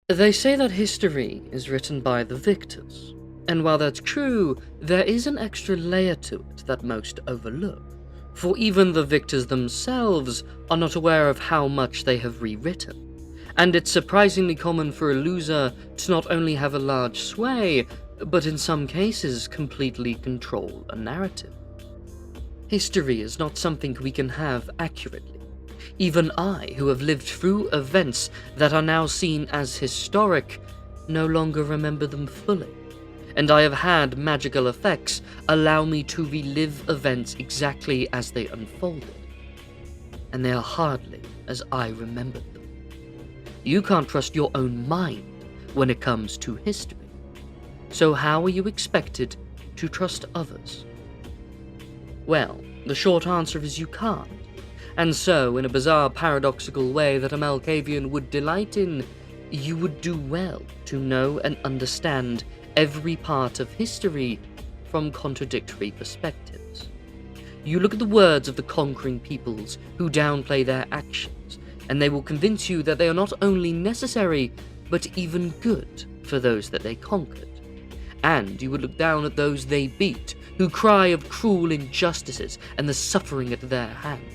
They say that history is written by the victors, and while that's true, there is an extra layer to it that most overlook, for even the victors themselves are not aware of how much they have rewritten, and it's surprisingly common for a loser to not only have a large sway, but in some cases completely control a narrative. History is not something we can have accurately. Even I, who have lived through events that are now seen as historic, no longer remember them fully, and I have had magical effects allow me to relive events exactly as they unfolded, and they are hardly as I remembered them. You can't trust your own mind when it comes to history, so how are you expected to trust others? Well, the short answer is you can't. And so, in a bizarre paradoxical way that a Malkavian would delight in, you would do well to know and understand every part of history from contradictory perspectives. You look at the words of the conquering peoples who downplay their actions, and they will convince you that they are not only necessary, but even good for those that they conquered. And you would look down at those they beat, who cry of cruel injustices and the suffering at their hands.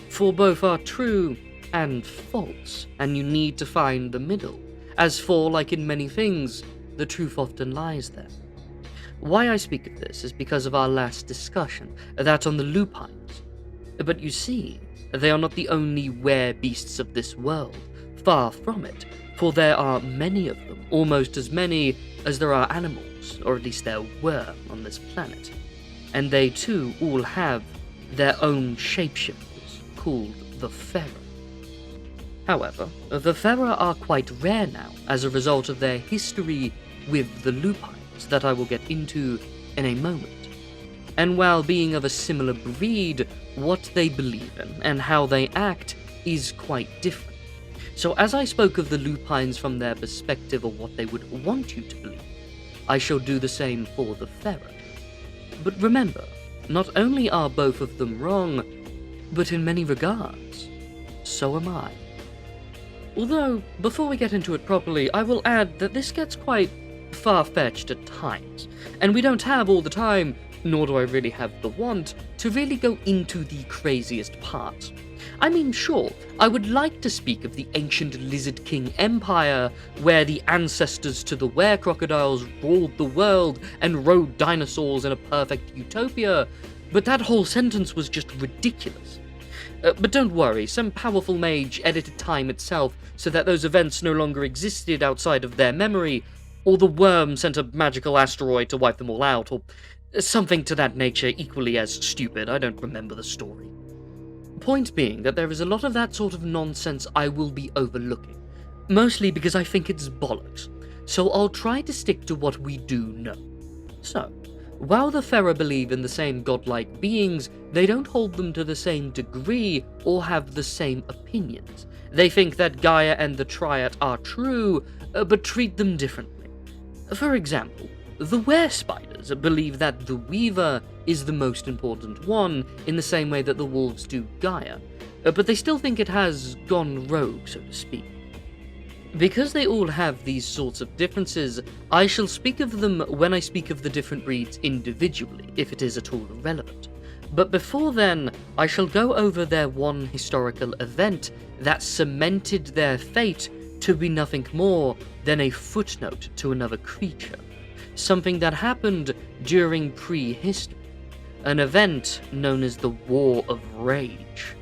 For both are true and false, and you need to find the middle. As for, like in many things, the truth often lies there. Why I speak of this is because of our last discussion, that on the lupines. But you see, they are not the only were-beasts of this world, far from it, for there are many of them, almost as many as there are animals, or at least there were on this planet. And they too all have their own shapeshifters, called the Fera. However, the Fera are quite rare now as a result of their history with the lupines that I will get into in a moment. And while being of a similar breed, what they believe in and how they act is quite different. So as I spoke of the lupines from their perspective of what they would want you to believe, I shall do the same for the Fera. But remember, not only are both of them wrong, but in many regards, so am I. Although, before we get into it properly, I will add that this gets quite far-fetched at times, and we don't have all the time, nor do I really have the want, to really go into the craziest parts. I mean, sure, I would like to speak of the ancient Lizard King Empire, where the ancestors to the were-crocodiles ruled the world and rode dinosaurs in a perfect utopia, but that whole sentence was just ridiculous. But don't worry, some powerful mage edited time itself so that those events no longer existed outside of their memory, or the worm sent a magical asteroid to wipe them all out, or something to that nature equally as stupid. I don't remember the story. Point being that there is a lot of that sort of nonsense I will be overlooking, mostly because I think it's bollocks, so I'll try to stick to what we do know. So, while the Fera believe in the same godlike beings, they don't hold them to the same degree or have the same opinions. They think that Gaia and the Triad are true, but treat them differently. For example, the were-spiders believe that the Weaver is the most important one, in the same way that the wolves do Gaia, but they still think it has gone rogue, so to speak. Because they all have these sorts of differences, I shall speak of them when I speak of the different breeds individually, if it is at all relevant. But before then, I shall go over their one historical event that cemented their fate to be nothing more than a footnote to another creature. Something that happened during prehistory. An event known as the War of Rage.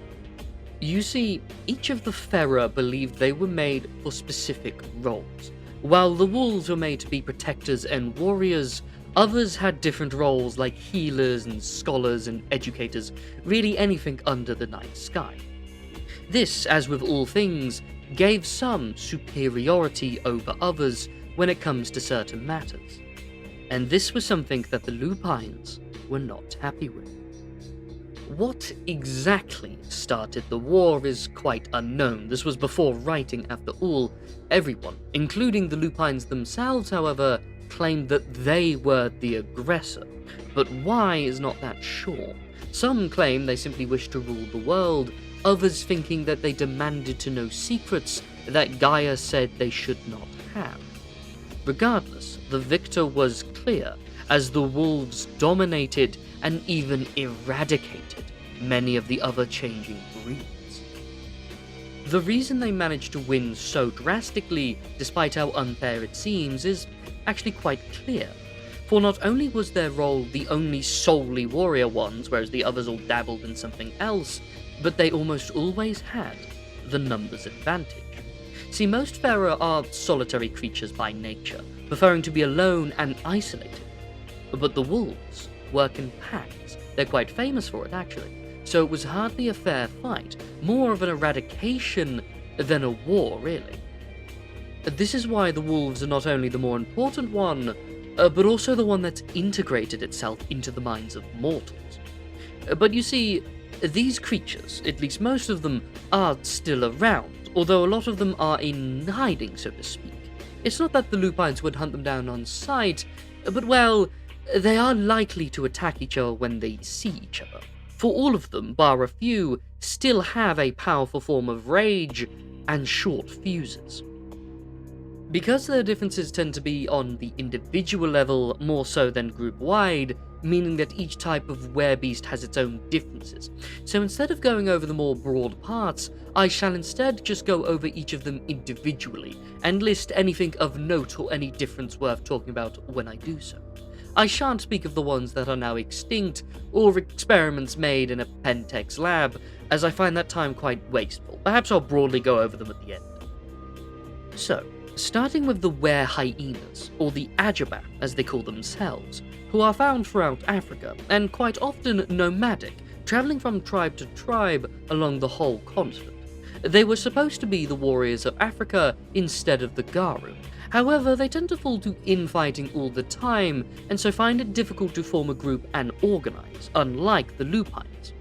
You see, each of the Fera believed they were made for specific roles. While the wolves were made to be protectors and warriors, others had different roles like healers and scholars and educators, really anything under the night sky. This, as with all things, gave some superiority over others when it comes to certain matters. And this was something that the lupines were not happy with. What exactly started the war is quite unknown. This was before writing, after all. Everyone, including the lupines themselves, however, claimed that they were the aggressor, but why is not that sure. Some claim they simply wished to rule the world, others thinking that they demanded to know secrets that Gaia said they should not have. Regardless, the victor was clear, as the wolves dominated and even eradicated many of the other changing breeds. The reason they managed to win so drastically, despite how unfair it seems, is actually quite clear. For not only was their role the only solely warrior ones, whereas the others all dabbled in something else, but they almost always had the numbers advantage. See, most Fera are solitary creatures by nature, preferring to be alone and isolated. But the wolves work in packs. They're quite famous for it, actually. So it was hardly a fair fight, more of an eradication than a war, really. This is why the wolves are not only the more important one, but also the one that's integrated itself into the minds of mortals. But you see, these creatures, at least most of them, are still around, although a lot of them are in hiding, so to speak. It's not that the lupines would hunt them down on sight, but well, they are likely to attack each other when they see each other. For all of them, bar a few, still have a powerful form of rage and short fuses. Because their differences tend to be on the individual level more so than group-wide, meaning that each type of werebeast has its own differences. So instead of going over the more broad parts, I shall instead just go over each of them individually, and list anything of note or any difference worth talking about when I do so. I shan't speak of the ones that are now extinct, or experiments made in a Pentex lab, as I find that time quite wasteful. Perhaps I'll broadly go over them at the end. So, starting with the were-hyenas, or the Ajaba as they call themselves, who are found throughout Africa, and quite often nomadic, travelling from tribe to tribe along the whole continent. They were supposed to be the warriors of Africa instead of the Garu. However, they tend to fall to infighting all the time, and so find it difficult to form a group and organize, unlike the lupines.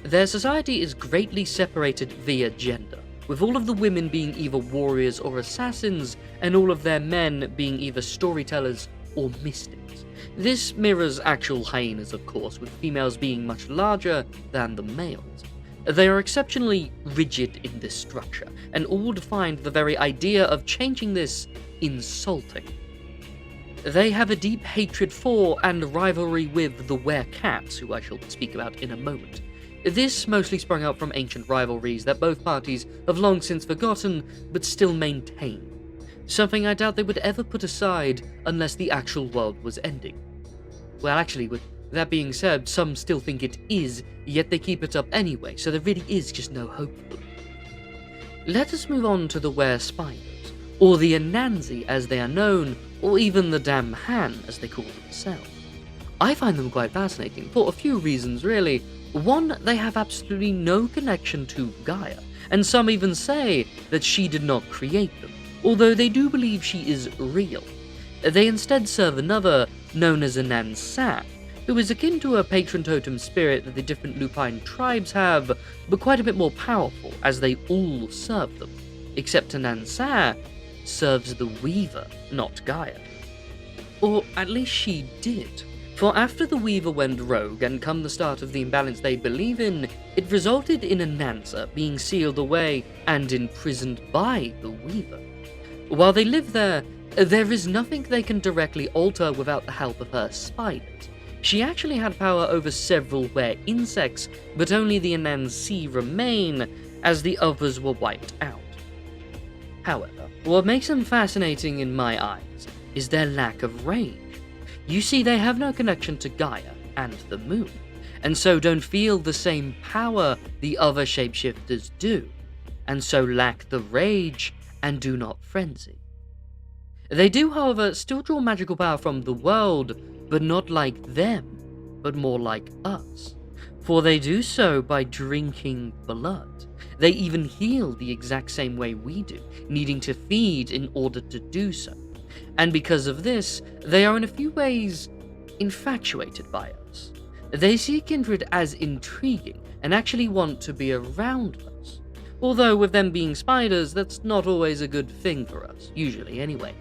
Their society is greatly separated via gender, with all of the women being either warriors or assassins, and all of their men being either storytellers or mystics. This mirrors actual hyenas, of course, with females being much larger than the males. They are exceptionally rigid in this structure, and all would find the very idea of changing this insulting. They have a deep hatred for and rivalry with the were-cats, who I shall speak about in a moment. This mostly sprung out from ancient rivalries that both parties have long since forgotten, but still maintain. Something I doubt they would ever put aside unless the actual world was ending. Well, actually, with that being said, some still think it is, yet they keep it up anyway, so there really is just no hope for them. Let us move on to the were-spiders, or the Anansi as they are known, or even the Damhan as they call themselves. I find them quite fascinating, for a few reasons really. One, they have absolutely no connection to Gaia, and some even say that she did not create them, although they do believe she is real. They instead serve another, known as Anansa, who is akin to a patron totem spirit that the different lupine tribes have, but quite a bit more powerful, as they all serve them, except Anansa serves the Weaver, not Gaia. Or at least she did. For after the Weaver went rogue and come the start of the imbalance they believe in, it resulted in Anansa being sealed away and imprisoned by the Weaver. While they live there is nothing they can directly alter without the help of her spiders. She actually had power over several were-insects, but only the Anansi remain, as the others were wiped out. However, what makes them fascinating in my eyes is their lack of range. You see, they have no connection to Gaia and the moon, and so don't feel the same power the other shapeshifters do, and so lack the rage and do not frenzy. They do, however, still draw magical power from the world, but not like them, but more like us. For they do so by drinking blood. They even heal the exact same way we do, needing to feed in order to do so. And because of this, they are in a few ways infatuated by us. They see kindred as intriguing and actually want to be around us. Although with them being spiders, that's not always a good thing for us, usually anyway.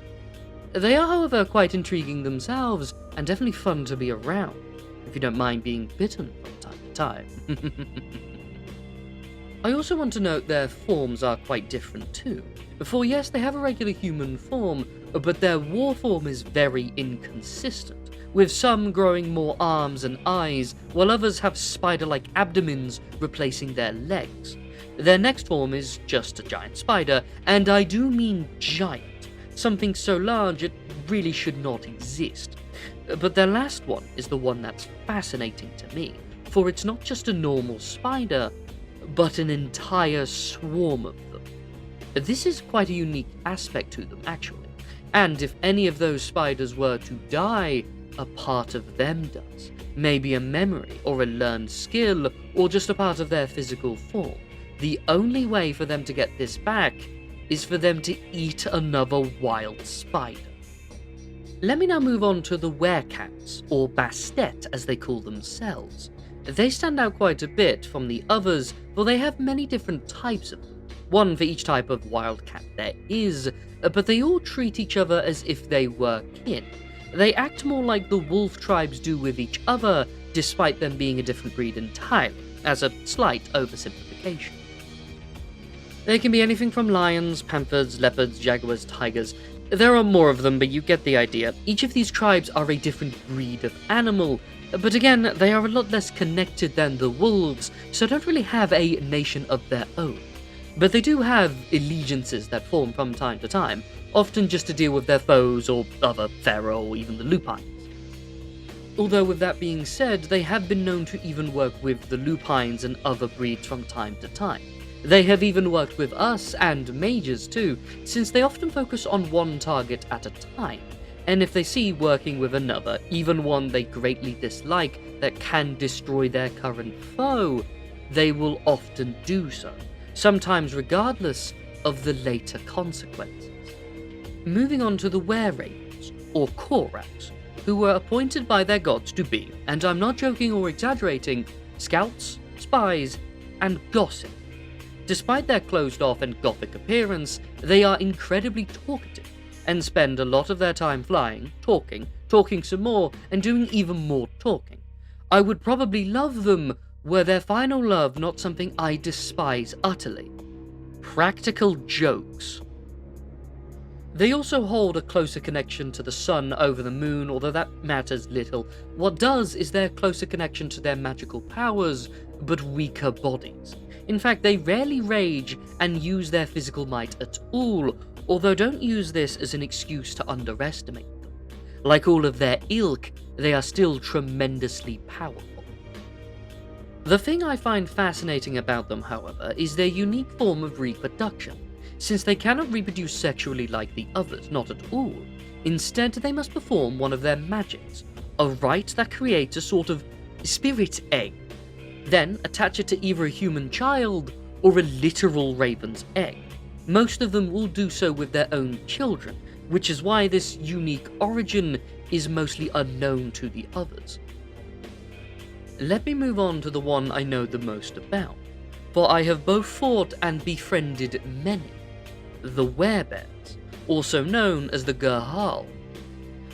They are, however, quite intriguing themselves, and definitely fun to be around, if you don't mind being bitten from time to time. I also want to note their forms are quite different too. For yes, they have a regular human form, but their war form is very inconsistent, with some growing more arms and eyes, while others have spider-like abdomens replacing their legs. Their next form is just a giant spider, and I do mean giant, something so large it really should not exist. But their last one is the one that's fascinating to me, for it's not just a normal spider, but an entire swarm of them. This is quite a unique aspect to them, actually, and if any of those spiders were to die, a part of them does. Maybe a memory, or a learned skill, or just a part of their physical form. The only way for them to get this back is for them to eat another wild spider. Let me now move on to the werecats, or bastet as they call themselves. They stand out quite a bit from the others, for they have many different types of them, one for each type of wildcat there is, but they all treat each other as if they were kin. They act more like the wolf tribes do with each other, despite them being a different breed entirely, as a slight oversimplification. They can be anything from lions, panthers, leopards, jaguars, tigers. There are more of them, but you get the idea. Each of these tribes are a different breed of animal, but again, they are a lot less connected than the wolves, so don't really have a nation of their own. But they do have allegiances that form from time to time, often just to deal with their foes or other Fera or even the lupines. Although with that being said, they have been known to even work with the lupines and other breeds from time to time. They have even worked with us and mages too, since they often focus on one target at a time, and if they see working with another, even one they greatly dislike that can destroy their current foe, they will often do so, sometimes regardless of the later consequences. Moving on to the were-ravens, or Koraks, who were appointed by their gods to be, and I'm not joking or exaggerating, scouts, spies, and gossip. Despite their closed-off and gothic appearance, they are incredibly talkative, and spend a lot of their time flying, talking some more, and doing even more talking. I would probably love them were their final love not something I despise utterly. Practical jokes. They also hold a closer connection to the sun over the moon, although that matters little. What does is their closer connection to their magical powers, but weaker bodies. In fact, they rarely rage and use their physical might at all, although don't use this as an excuse to underestimate them. Like all of their ilk, they are still tremendously powerful. The thing I find fascinating about them, however, is their unique form of reproduction, since they cannot reproduce sexually like the others, not at all. Instead, they must perform one of their magics, a rite that creates a sort of spirit egg, then attach it to either a human child or a literal raven's egg. Most of them will do so with their own children, which is why this unique origin is mostly unknown to the others. Let me move on to the one I know the most about, for I have both fought and befriended many. The werebears, also known as the Gerhal.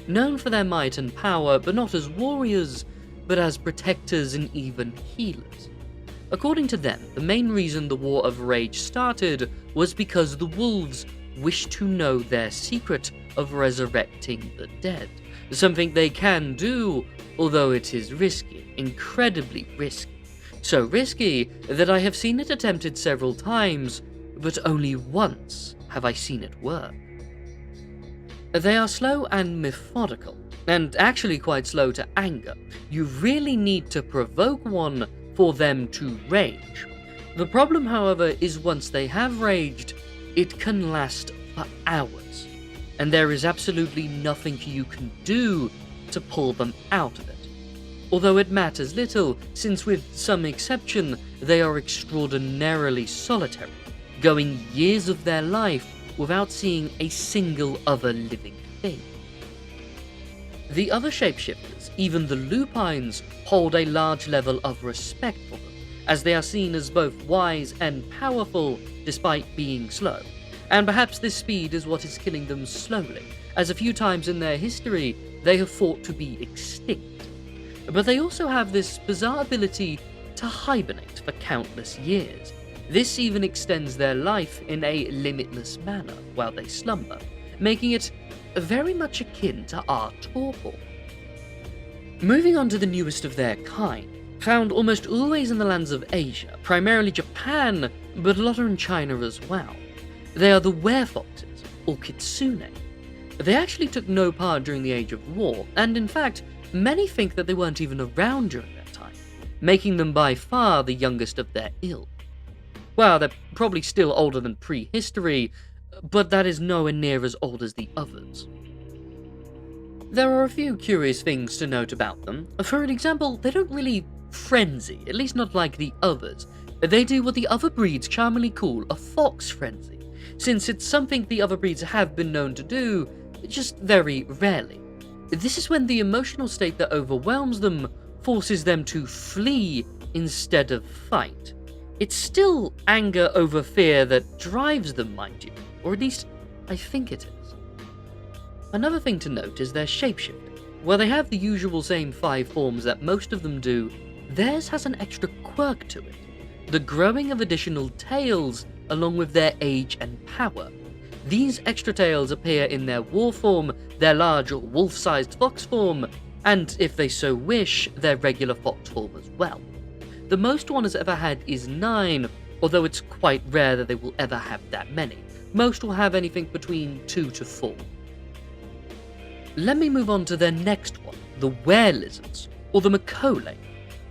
Known for their might and power, but not as warriors, but as protectors and even healers. According to them, the main reason the War of Rage started was because the wolves wished to know their secret of resurrecting the dead, something they can do, although it is risky, incredibly risky. So risky that I have seen it attempted several times, but only once have I seen it work. They are slow and methodical, and actually quite slow to anger. You really need to provoke one for them to rage. The problem, however, is once they have raged, it can last for hours, and there is absolutely nothing you can do to pull them out of it. Although it matters little, since with some exception, they are extraordinarily solitary, going years of their life without seeing a single other living thing. The other shapeshifters, even the lupines, hold a large level of respect for them, as they are seen as both wise and powerful despite being slow, and perhaps this speed is what is killing them slowly, as a few times in their history they have fought to be extinct. But they also have this bizarre ability to hibernate for countless years. This even extends their life in a limitless manner while they slumber, making it very much akin to our torpor. Moving on to the newest of their kind, found almost always in the lands of Asia, primarily Japan, but a lot are in China as well. They are the werefoxes, or kitsune. They actually took no part during the Age of War, and in fact, many think that they weren't even around during that time, making them by far the youngest of their ilk. Well, they're probably still older than prehistory, but that is nowhere near as old as the others. There are a few curious things to note about them. For example, they don't really frenzy, at least not like the others. They do what the other breeds charmingly call a fox frenzy, since it's something the other breeds have been known to do, just very rarely. This is when the emotional state that overwhelms them forces them to flee instead of fight. It's still anger over fear that drives them, mind you, or at least I think it is. Another thing to note is their shapeshifting. While they have the usual same 5 forms that most of them do, theirs has an extra quirk to it: the growing of additional tails along with their age and power. These extra tails appear in their war form, their large wolf-sized fox form, and if they so wish, their regular fox form as well. The most one has ever had is 9, although it's quite rare that they will ever have that many. Most will have anything between 2 to 4. Let me move on to their next one, the were-lizards, or the macaulay.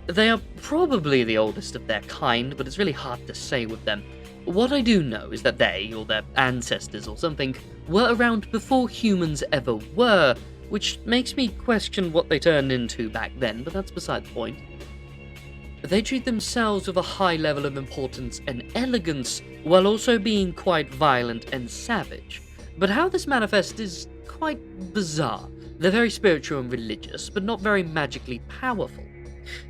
They are probably the oldest of their kind, but it's really hard to say with them. What I do know is that they, or their ancestors or something, were around before humans ever were, which makes me question what they turned into back then, but that's beside the point. They treat themselves with a high level of importance and elegance, while also being quite violent and savage. But how this manifests is quite bizarre. They're very spiritual and religious, but not very magically powerful.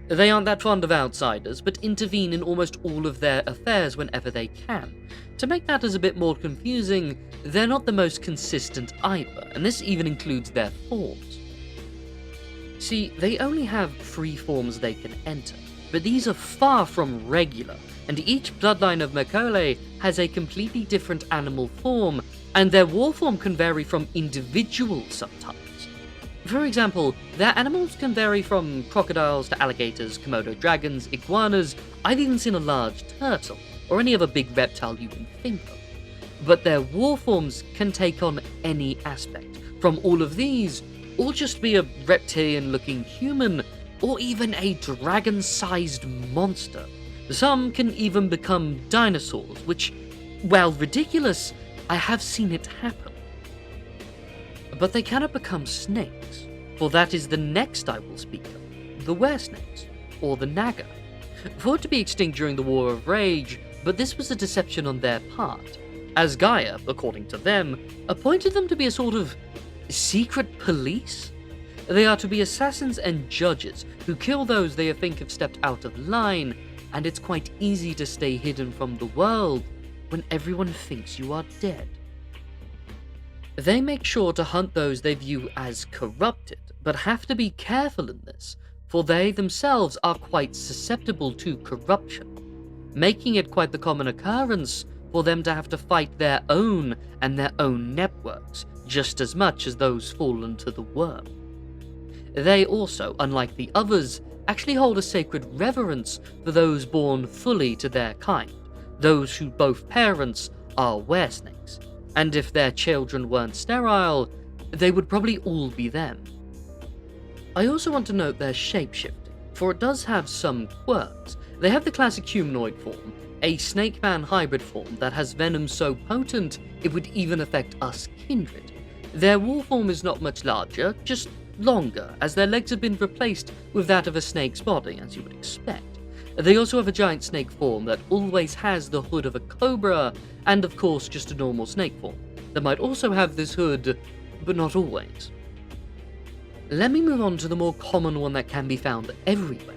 They aren't that fond of outsiders, but intervene in almost all of their affairs whenever they can. To make matters a bit more confusing, they're not the most consistent either, and this even includes their forms. See, they only have 3 forms they can enter, but these are far from regular, and each bloodline of macaulay has a completely different animal form, and their war form can vary from individual sometimes. For example, their animals can vary from crocodiles to alligators, Komodo dragons, iguanas. I've even seen a large turtle, or any other big reptile you can think of. But their war forms can take on any aspect, from all of these, or just be a reptilian-looking human, or even a dragon-sized monster. Some can even become dinosaurs, which, while ridiculous, I have seen it happen. But they cannot become snakes, for that is the next I will speak of, the were-snakes, or the naga. Thought to be extinct during the War of Rage, but this was a deception on their part, as Gaia, according to them, appointed them to be a sort of secret police. They are to be assassins and judges who kill those they think have stepped out of line, and it's quite easy to stay hidden from the world when everyone thinks you are dead. They make sure to hunt those they view as corrupted, but have to be careful in this, for they themselves are quite susceptible to corruption, making it quite the common occurrence for them to have to fight their own and their own networks, just as much as those fallen to the worm. They also, unlike the others, actually hold a sacred reverence for those born fully to their kind, those whose both parents are were-snakes, and if their children weren't sterile, they would probably all be them. I also want to note their shapeshifting, for it does have some quirks. They have the classic humanoid form, a snake-man hybrid form that has venom so potent it would even affect us kindred. Their war form is not much larger, just longer, as their legs have been replaced with that of a snake's body, as you would expect. They also have a giant snake form that always has the hood of a cobra, and of course just a normal snake form, that might also have this hood, but not always. Let me move on to the more common one that can be found everywhere,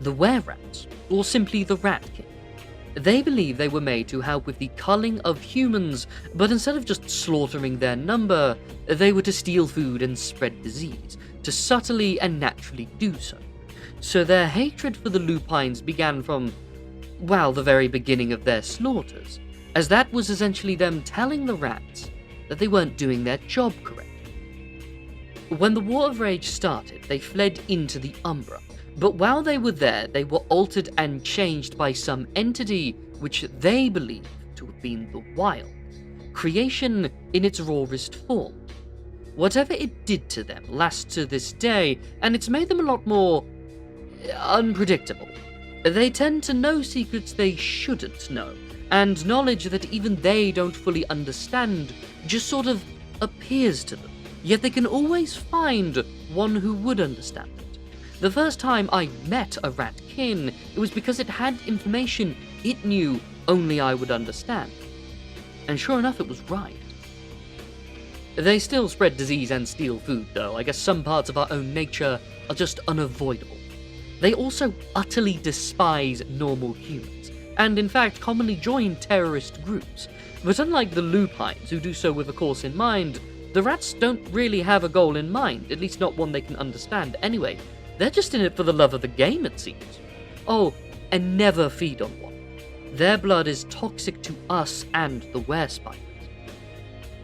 the were-rats, or simply the rat king. They believe they were made to help with the culling of humans, but instead of just slaughtering their number, they were to steal food and spread disease, to subtly and naturally do so. So their hatred for the lupines began from well, the very beginning of their slaughters, as that was essentially them telling the rats that they weren't doing their job correctly. When the War of Rage started, they fled into the Umbra, but while they were there, they were altered and changed by some entity which they believed to have been the Wild, creation in its rawest form. Whatever it did to them lasts to this day, and it's made them a lot more unpredictable. They tend to know secrets they shouldn't know, and knowledge that even they don't fully understand just sort of appears to them, yet they can always find one who would understand it. The first time I met a ratkin, it was because it had information it knew only I would understand. And sure enough, it was right. They still spread disease and steal food, though. I guess some parts of our own nature are just unavoidable. They also utterly despise normal humans, and in fact commonly join terrorist groups. But unlike the lupines, who do so with a cause in mind, the rats don't really have a goal in mind, at least not one they can understand anyway. They're just in it for the love of the game, it seems. Oh, and never feed on one. Their blood is toxic to us and the werespiders.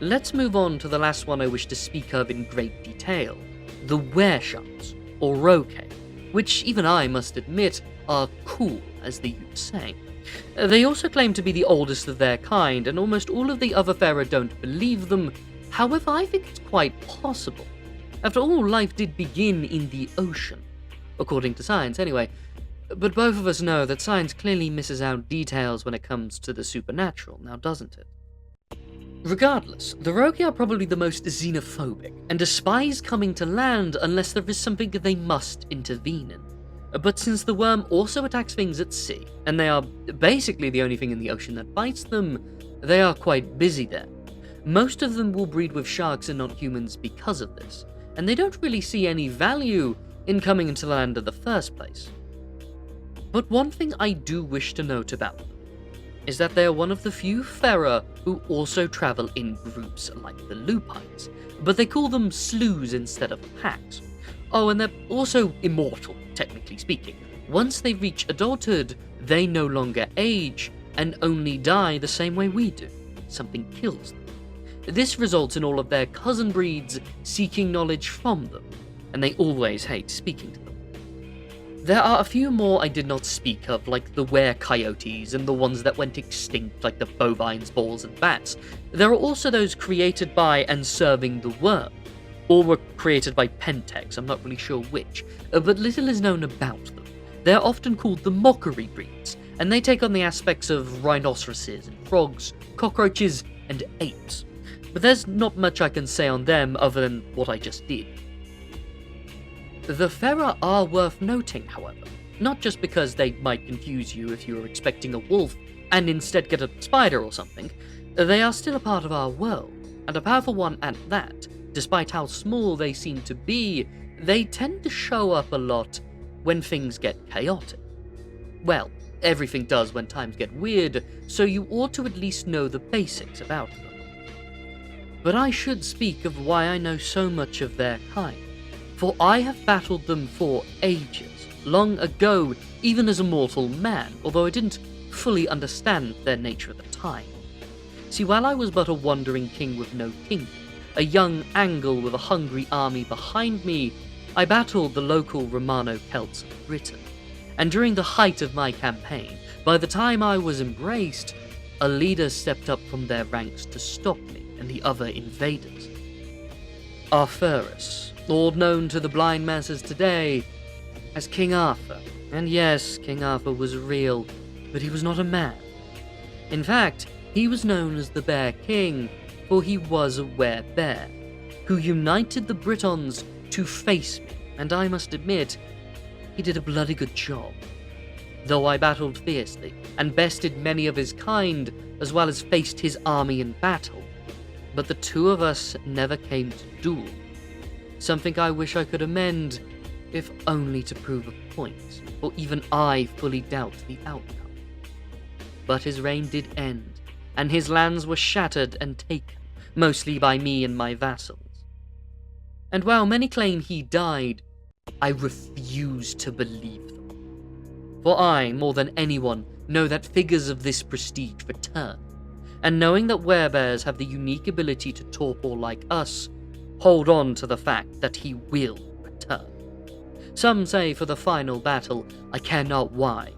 Let's move on to the last one I wish to speak of in great detail, the weresharks, or roke, which even I must admit are cool, as the youth say. They also claim to be the oldest of their kind, and almost all of the other Fera don't believe them. However, I think it's quite possible. After all, life did begin in the ocean. According to science, anyway. But both of us know that science clearly misses out details when it comes to the supernatural, now doesn't it? Regardless, the rogue are probably the most xenophobic, and despise coming to land unless there is something they must intervene in. But since the worm also attacks things at sea, and they are basically the only thing in the ocean that bites them, they are quite busy there. Most of them will breed with sharks and not humans because of this, and they don't really see any value in coming into the land in the first place. But one thing I do wish to note about them is that they are one of the few Fera who also travel in groups like the lupines, but they call them slews instead of packs. Oh, and they're also immortal, technically speaking. Once they reach adulthood, they no longer age and only die the same way we do. Something kills them. This results in all of their cousin breeds seeking knowledge from them, and they always hate speaking to them. There are a few more I did not speak of, like the were-coyotes and the ones that went extinct, like the bovines, boars, and bats. There are also those created by and serving the worm. All were created by Pentex, I'm not really sure which, but little is known about them. They are often called the mockery breeds, and they take on the aspects of rhinoceroses and frogs, cockroaches, and apes. But there's not much I can say on them other than what I just did. The Fera are worth noting, however, not just because they might confuse you if you were expecting a wolf and instead get a spider or something. They are still a part of our world, and a powerful one at that. Despite how small they seem to be, they tend to show up a lot when things get chaotic. Well, everything does when times get weird, so you ought to at least know the basics about them. But I should speak of why I know so much of their kind. For I have battled them for ages, long ago, even as a mortal man, although I didn't fully understand their nature at the time. See, while I was but a wandering king with no kingdom, a young Angle with a hungry army behind me, I battled the local Romano-Celts of Britain. And during the height of my campaign, by the time I was embraced, a leader stepped up from their ranks to stop me and the other invaders. Arthurus, all known to the blind masses today as King Arthur. And yes, King Arthur was real, but he was not a man. In fact, he was known as the Bear King, for he was a were-bear, who united the Britons to face me, and I must admit, he did a bloody good job. Though I battled fiercely, and bested many of his kind, as well as faced his army in battle, but the two of us never came to duel. Something I wish I could amend, if only to prove a point, for even I fully doubt the outcome. But his reign did end, and his lands were shattered and taken, mostly by me and my vassals. And while many claim he died, I refuse to believe them. For I, more than anyone, know that figures of this prestige return, and knowing that werebears have the unique ability to torpor like us, hold on to the fact that he will return. Some say for the final battle, I care not why,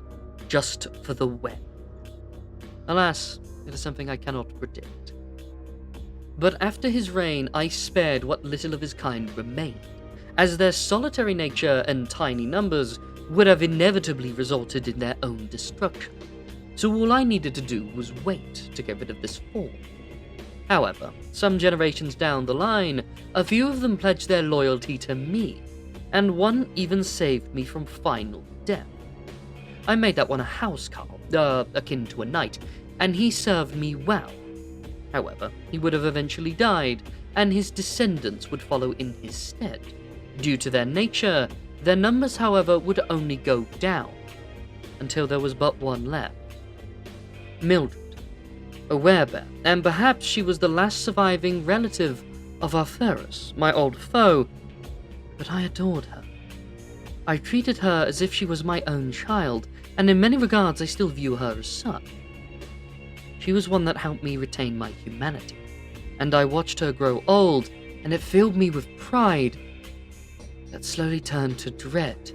just for the when. Alas, it is something I cannot predict. But after his reign, I spared what little of his kind remained, as their solitary nature and tiny numbers would have inevitably resulted in their own destruction. So all I needed to do was wait to get rid of this form. However, some generations down the line, a few of them pledged their loyalty to me, and one even saved me from final death. I made that one a housecarl, akin to a knight, and he served me well. However, he would have eventually died, and his descendants would follow in his stead. Due to their nature, their numbers, however, would only go down, until there was but one left. Mildred, a werebear, and perhaps she was the last surviving relative of our Ferris, my old foe, but I adored her. I treated her as if she was my own child, and in many regards I still view her as such. She was one that helped me retain my humanity, and I watched her grow old, and it filled me with pride that slowly turned to dread.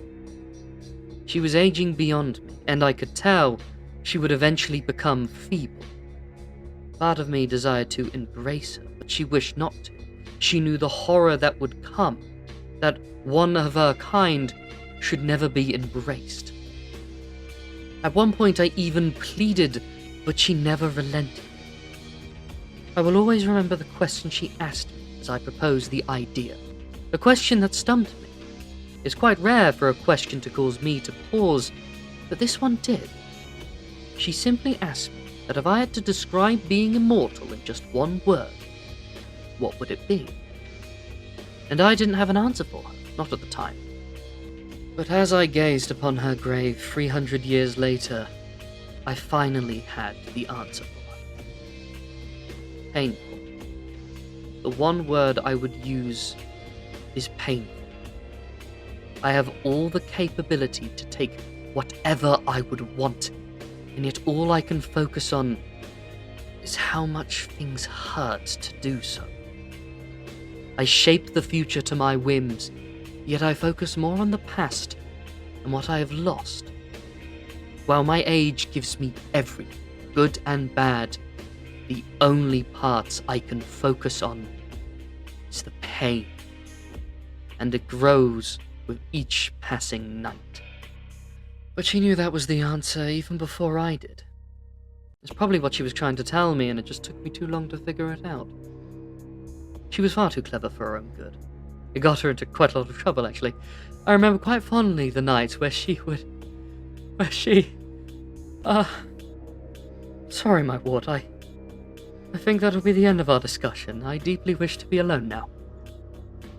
She was aging beyond me, and I could tell she would eventually become feeble. Part of me desired to embrace her, but she wished not to. She knew the horror that would come, that one of her kind should never be embraced. At one point I even pleaded, but she never relented. I will always remember the question she asked me as I proposed the idea, a question that stumped me. It's quite rare for a question to cause me to pause, but this one did. She simply asked me that if I had to describe being immortal in just one word, what would it be? And I didn't have an answer for her, not at the time. But as I gazed upon her grave 300 years later, I finally had the answer for her. Painful. The one word I would use is painful. I have all the capability to take whatever I would want, and yet all I can focus on is how much things hurt to do so. I shape the future to my whims, yet I focus more on the past and what I have lost. While my age gives me everything, good and bad, the only parts I can focus on is the pain, and it grows with each passing night. But she knew that was the answer even before I did. It's probably what she was trying to tell me, and it just took me too long to figure it out. She was far too clever for her own good. It got her into quite a lot of trouble, actually. I remember quite fondly the nights where she... Sorry, my ward, I think that'll be the end of our discussion. I deeply wish to be alone now.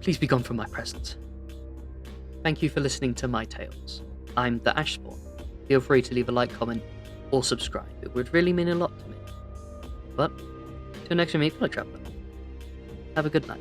Please be gone from my presence. Thank you for listening to my tales. I'm the Ashspawn. Feel free to leave a like, comment, or subscribe. It would really mean a lot to me. But, till next time, fellow traveler, have a good night.